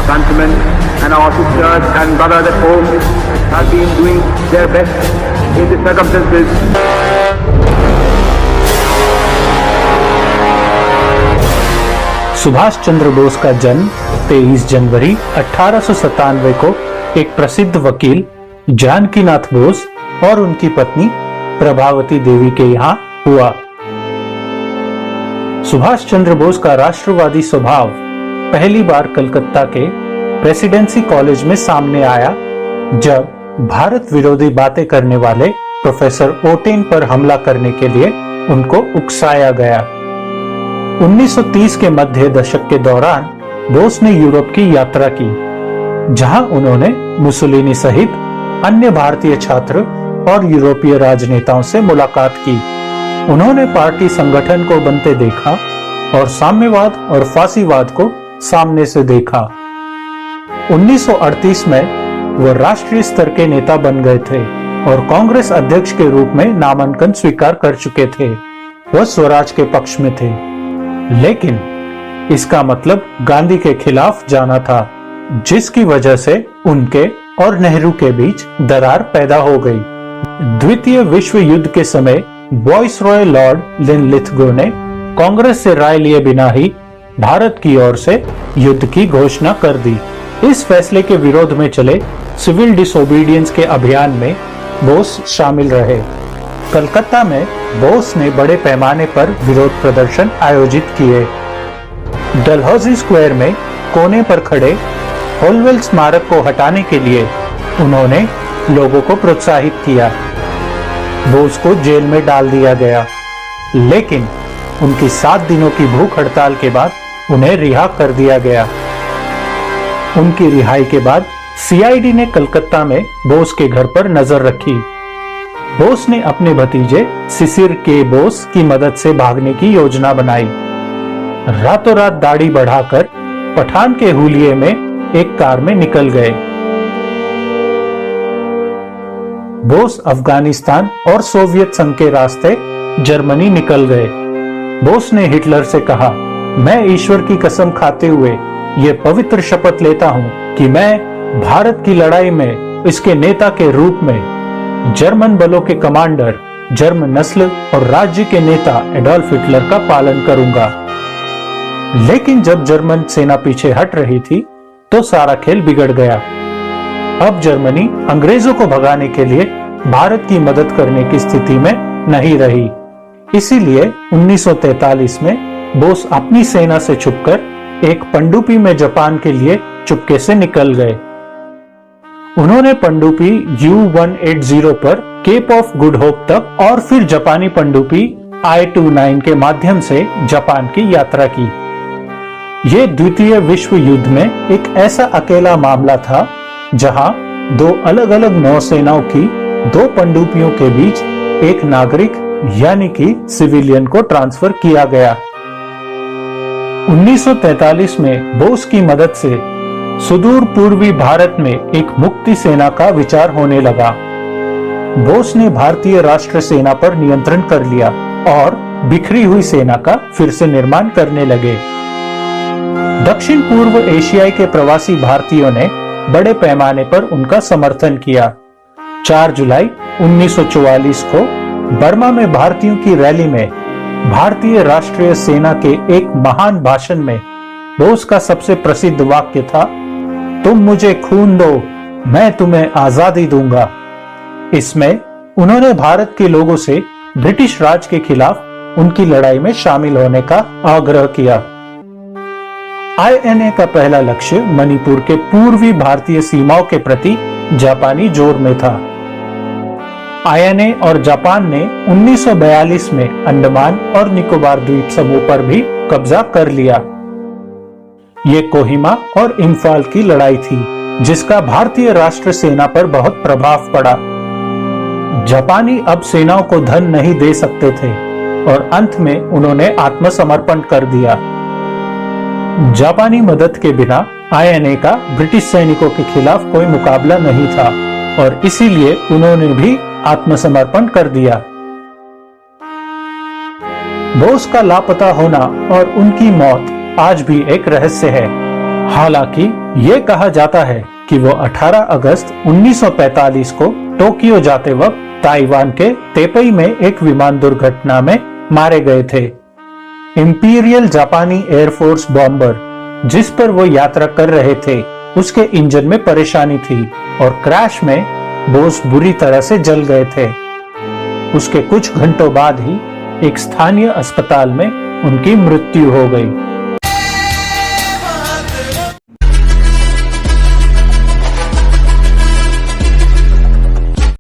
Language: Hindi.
countrymen and our sisters and brothers at home have been doing their best in the circumstances. Subhash Chandra Bose का जन्म 23 जनवरी 1897 को एक प्रसिद्ध वकील जानकीनाथ बोस और उनकी पत्नी प्रभावती देवी के यहाँ हुआ। सुभाष चंद्र बोस का राष्ट्रवादी स्वभाव पहली बार कलकत्ता के प्रेसिडेंसी कॉलेज में सामने आया जब भारत विरोधी बातें करने वाले प्रोफेसर ओटेन पर हमला करने के लिए उनको उकसाया गया। 1930 के मध्य दशक के दौरान बोस ने यूरोप की यात्रा की, जहां उन्होंने मुसोलिनी सहित अन्य भारतीय छात्र और यूरोपीय राजनेताओं से मुलाकात की। उन्होंने पार्टी संगठन को बनते देखा और साम्यवाद और फासीवाद को सामने से देखा। 1938 में वो राष्ट्रीय स्तर के नेता बन गए थे और कांग्रेस अध्यक्ष के रूप में नामांकन स्वीकार कर चुके थे। वह स्वराज के पक्ष में थे, लेकिन इसका मतलब गांधी के खिलाफ जाना था, जिसकी वजह से उनके और नेहरू के बीच दरार पैदा हो गई। द्वितीय विश्व युद्ध के समय वाइसरॉय लॉर्ड लिनलिथगो ने कांग्रेस से राय लिए बिना ही भारत की ओर से युद्ध की घोषणा कर दी। इस फैसले के विरोध में चले सिविल डिसोबीडियंस के अभियान में बोस शामिल रहे। कलकत्ता में बोस ने बड़े पैमाने पर विरोध प्रदर्शन आयोजित किए। डलहौजी स्क्वायर में कोने पर खड़े होलवेल स्मारक को हटाने के लिए उन्होंने लोगों को प्रोत्साहित किया। बोस को जेल में डाल दिया गया, लेकिन उनकी 7 दिनों की भूख हड़ताल के बाद उन्हें रिहा कर दिया गया। उनकी रिहाई के बाद सीआईडी ने कलकत्ता में बोस के घर पर नजर रखी। बोस ने अपने भतीजे सिसिर के बोस की मदद से भागने की योजना बनाई। रातों रात दाढ़ी बढ़ाकर पठान के हुलिये में एक कार में निकल गए। बोस अफगानिस्तान और सोवियत संघ के रास्ते जर्मनी निकल गए। बोस ने हिटलर से कहा, मैं ईश्वर की कसम खाते हुए ये पवित्र शपथ लेता हूं कि मैं भारत की लड़ाई में इसके नेता के रूप में जर्मन बलों के कमांडर, जर्मन नस्ल और राज्य के नेता एडोल्फ हिटलर का पालन करूंगा। लेकिन जब जर्मन सेना पीछे हट रही थी तो सारा खेल बिगड़ गया। अब जर्मनी अंग्रेजों को भगाने के लिए भारत की मदद करने की स्थिति में नहीं रही। इसीलिए 1943 में बोस अपनी सेना से छुपकर एक पनडुब्बी में जापान के लिए चुपके से निकल गए। उन्होंने पनडुब्बी U-180 पर केप ऑफ गुड होप तक और फिर जापानी पनडुब्बी I-29 के माध्यम से जापान की यात्रा की। यह द्वितीय विश्व युद्ध में एक ऐसा अकेला मामला था जहां 2 अलग अलग नौसेनाओं की 2 पनडुब्बियों के बीच एक नागरिक यानी कि सिविलियन को ट्रांसफर किया गया। 1943 में बोस की मदद से सुदूर पूर्वी भारत में एक मुक्ति सेना का विचार होने लगा। बोस ने भारतीय राष्ट्र सेना पर नियंत्रण कर लिया और बिखरी हुई सेना का फिर से निर्माण करने लगे। दक्षिण पूर्व एशियाई के प्रवासी भारतीयों ने बड़े पैमाने पर उनका समर्थन किया। 4 जुलाई 1944 को बर्मा में भारतीयों की रैली में भारतीय राष्ट्रीय सेना के एक महान भाषण में बोस का सबसे प्रसिद्ध वाक्य था, तुम मुझे खून दो, मैं तुम्हें आजादी दूंगा। इसमें उन्होंने भारत के लोगों से ब्रिटिश राज के खिलाफ उनकी लड़ाई में शामिल होने का आग्रह किया। INA का पहला लक्ष्य मणिपुर के पूर्वी भारतीय सीमाओं के प्रति जापानी जोर में था। INA और जापान ने 1942 में अंडमान और निकोबार द्वीप समूह पर भी कब्जा कर लिया। ये कोहिमा और इम्फाल की लड़ाई थी, जिसका भारतीय राष्ट्र सेना पर बहुत प्रभाव पड़ा। जापानी अब सेनाओं को धन नहीं दे सकते थे और अंत में उन्होंने आत्मसमर्पण कर दिया। जापानी मदद के बिना INA का ब्रिटिश सैनिकों के खिलाफ कोई मुकाबला नहीं था और इसीलिए उन्होंने भी आत्मसमर्पण कर दिया। बोस का लापता होना और उनकी मौत आज भी एक रहस्य है। हालांकि ये कहा जाता है कि वो 18 अगस्त 1945 को टोक्यो जाते वक्त ताइवान के तेपई में एक विमान दुर्घटना में मारे गए थे। इंपीरियल जापानी एयरफोर्स बॉम्बर जिस पर वो यात्रा कर रहे थे, उसके इंजन में परेशानी थी और क्रैश में बोस बुरी तरह से जल गए थे। उसके कुछ घंटों बाद ही एक स्थानीय अस्पताल में उनकी मृत्यु हो गई।